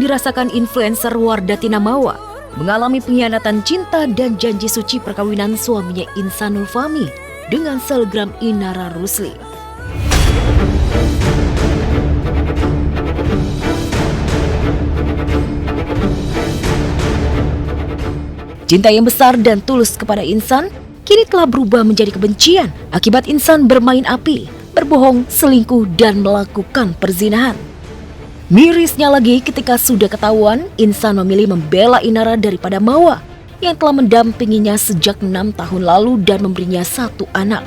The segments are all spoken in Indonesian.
dirasakan influencer Wardatina Mawa mengalami pengkhianatan cinta dan janji suci perkawinan suaminya Insanul Fahmi dengan selebgram Inara Rusli. Cinta yang besar dan tulus kepada Insan kini telah berubah menjadi kebencian akibat Insan bermain api, berbohong, selingkuh, dan melakukan perzinahan. Mirisnya lagi ketika sudah ketahuan, Insan memilih membela Inara daripada Mawa yang telah mendampinginya sejak 6 tahun lalu dan memberinya 1 anak.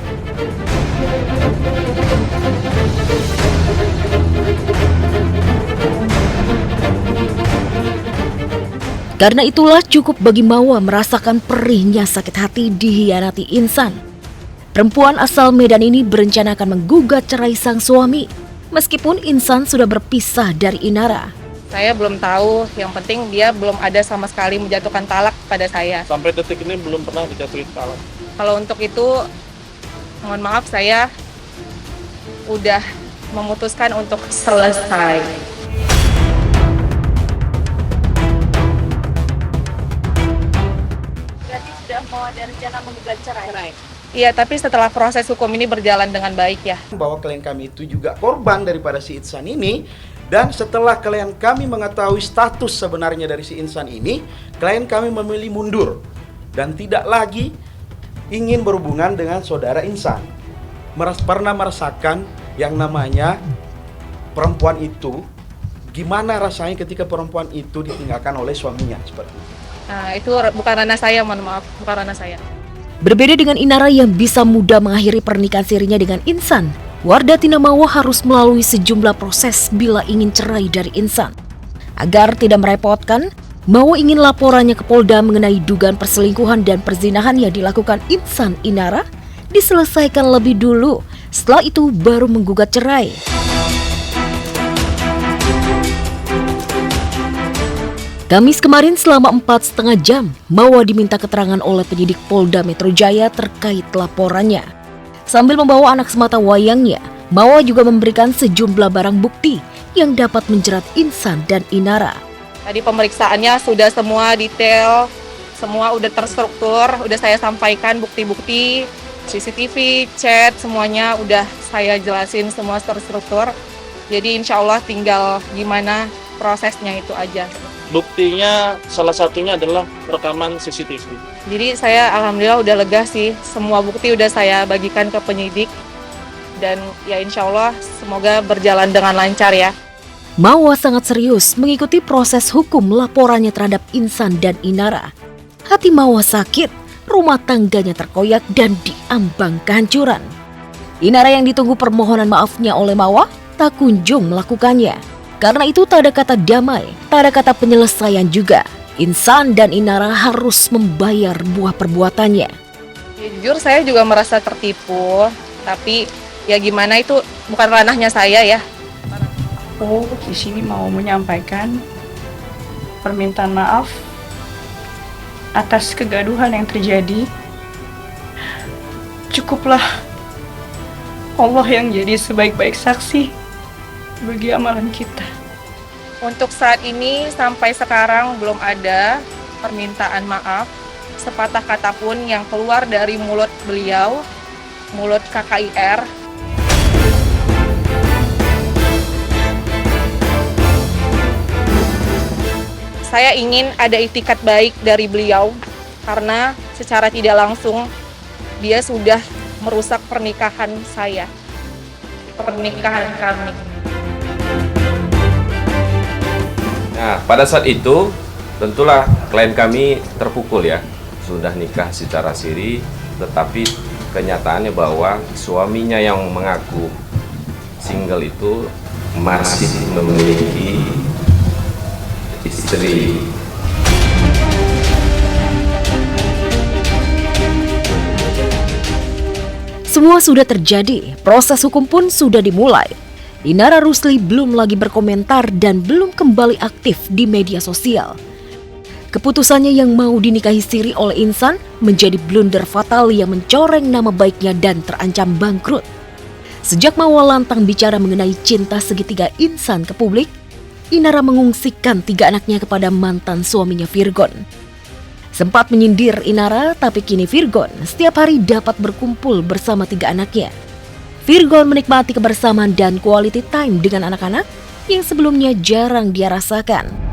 Karena itulah cukup bagi Mawa merasakan perihnya sakit hati dikhianati Insan. Perempuan asal Medan ini berencana akan menggugat cerai sang suami, meskipun Insan sudah berpisah dari Inara. Saya belum tahu, yang penting dia belum ada sama sekali menjatuhkan talak pada saya. Sampai detik ini belum pernah dijatuhin talak. Kalau untuk itu, mohon maaf saya udah memutuskan untuk selesai. Mau ada rencana menggugat cerai. Iya, tapi setelah proses hukum ini berjalan dengan baik ya. Bahwa klien kami itu juga korban daripada si Insan ini, dan setelah klien kami mengetahui status sebenarnya dari si Insan ini, klien kami memilih mundur dan tidak lagi ingin berhubungan dengan saudara Insan. Pernah merasakan yang namanya perempuan itu, gimana rasanya ketika perempuan itu ditinggalkan oleh suaminya seperti itu. Nah, itu bukan ranah saya, mohon maaf, bukan ranah saya. Berbeda dengan Inara yang bisa mudah mengakhiri pernikahan sirinya dengan Insan, Wardatina Mawa harus melalui sejumlah proses bila ingin cerai dari Insan. Agar tidak merepotkan, Mawa ingin laporannya ke Polda mengenai dugaan perselingkuhan dan perzinahan yang dilakukan Insan Inara diselesaikan lebih dulu, setelah itu baru menggugat cerai. Kamis kemarin selama 4,5 jam, Mawa diminta keterangan oleh penyidik Polda Metro Jaya terkait laporannya. Sambil membawa anak semata wayangnya, Mawa juga memberikan sejumlah barang bukti yang dapat menjerat Insan dan Inara. Tadi pemeriksaannya sudah semua detail, semua udah terstruktur, udah saya sampaikan bukti-bukti, CCTV, chat, semuanya udah saya jelasin semua terstruktur. Jadi insya Allah tinggal gimana prosesnya itu aja. Buktinya salah satunya adalah rekaman CCTV. Jadi saya alhamdulillah udah lega sih, semua bukti udah saya bagikan ke penyidik dan ya insya Allah semoga berjalan dengan lancar ya. Mawa sangat serius mengikuti proses hukum laporannya terhadap Insan dan Inara. Hati Mawa sakit, rumah tangganya terkoyak dan diambang kehancuran. Inara yang ditunggu permohonan maafnya oleh Mawa tak kunjung melakukannya. Karena itu tak ada kata damai, tak ada kata penyelesaian juga. Insan dan Inara harus membayar buah perbuatannya. Ya, jujur saya juga merasa tertipu, tapi ya gimana itu bukan ranahnya saya ya. Aku di sini mau menyampaikan permintaan maaf atas kegaduhan yang terjadi. Cukuplah Allah yang jadi sebaik-baik saksi bagi amalan kita. Untuk saat ini sampai sekarang belum ada permintaan maaf sepatah kata pun yang keluar dari mulut beliau, mulut KKIR. Saya ingin ada itikat baik dari beliau karena secara tidak langsung dia sudah merusak pernikahan saya, pernikahan kami. Nah, pada saat itu tentulah klien kami terpukul ya, sudah nikah secara siri, tetapi kenyataannya bahwa suaminya yang mengaku single itu masih memiliki istri. Semua sudah terjadi, proses hukum pun sudah dimulai. Inara Rusli belum lagi berkomentar dan belum kembali aktif di media sosial. Keputusannya yang mau dinikahi siri oleh Insan menjadi blunder fatal yang mencoreng nama baiknya dan terancam bangkrut. Sejak Mawa lantang bicara mengenai cinta segitiga Insan ke publik, Inara mengungsikan 3 anaknya kepada mantan suaminya Virgon. Sempat menyindir Inara, tapi kini Virgon setiap hari dapat berkumpul bersama 3 anaknya. Virgon menikmati kebersamaan dan quality time dengan anak-anak yang sebelumnya jarang dia rasakan.